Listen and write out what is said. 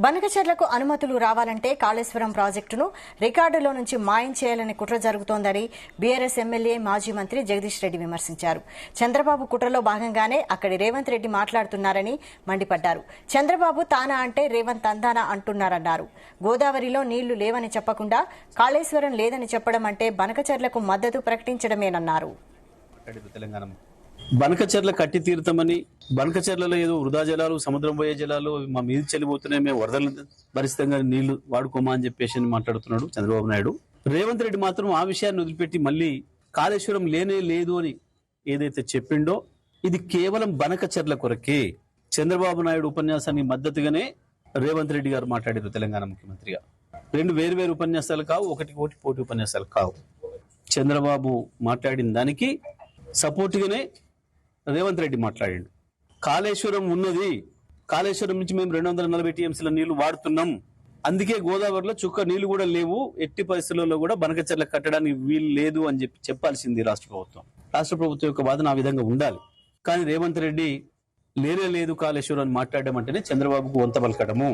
బనకచెర్లకు అనుమతులు రావాలంటే కాళేశ్వరం ప్రాజెక్టును రికార్డులో నుంచి మాయం చేయాలని కుట్ర జరుగుతోందని బీఆర్ఎస్ ఎమ్మెల్యే మాజీ మంత్రి జగదీష్ రెడ్డి విమర్శించారు. చంద్రబాబు కుట్రలో భాగంగానే అక్కడి రేవంత్ రెడ్డి మాట్లాడుతున్నారని మండిపడ్డారు. చంద్రబాబు తానా అంటే రేవంత్ తందానా అంటున్నారన్నారు. గోదావరిలో నీళ్లు లేవని చెప్పకుండా కాళేశ్వరం లేదని చెప్పడం అంటే బనకచెర్లకు మద్దతు ప్రకటించడమేనన్నారు. బనకచెర్ల కట్టి తీరుతామని, బనకచెర్లలో ఏదో వృధా జలాలు, సముద్రం పోయే జలాలు మా మీద చెల్లిపోతున్నాయి, మేము వరదలు భరితంగా నీళ్లు వాడుకోమా అని చెప్పేసి మాట్లాడుతున్నాడు చంద్రబాబు నాయుడు. రేవంత్ రెడ్డి మాత్రం ఆ విషయాన్ని వదిలిపెట్టి మళ్ళీ కాళేశ్వరం లేనే లేదు అని ఏదైతే చెప్పిండో ఇది కేవలం బనకచెర్ల కొరకే. చంద్రబాబు నాయుడు ఉపన్యాసానికి మద్దతుగానే రేవంత్ రెడ్డి గారు మాట్లాడారు తెలంగాణ ముఖ్యమంత్రిగా. రెండు వేరు ఉపన్యాసాలు కావు, ఒకటి పోటీ ఉపన్యాసాలు కావు. చంద్రబాబు మాట్లాడిన దానికి సపోర్ట్గానే రేవంత్ రెడ్డి మాట్లాడిండు. కాళేశ్వరం ఉన్నది, కాళేశ్వరం నుంచి మేము 240 టీఎంసీల నీళ్లు వాడుతున్నాం, అందుకే గోదావరిలో చుక్క నీళ్లు కూడా లేవు, ఎట్టి పరిస్థితుల్లో కూడా బనకచెర్ల కట్టడానికి వీలు లేదు అని చెప్పాల్సింది రాష్ట్ర ప్రభుత్వం. రాష్ట్ర ప్రభుత్వం యొక్క వాదన ఆ విధంగా ఉండాలి. కానీ రేవంత్ రెడ్డి లేనే లేదు కాళేశ్వరం అని మాట్లాడడం అంటేనే చంద్రబాబుకు వంత పలకడము.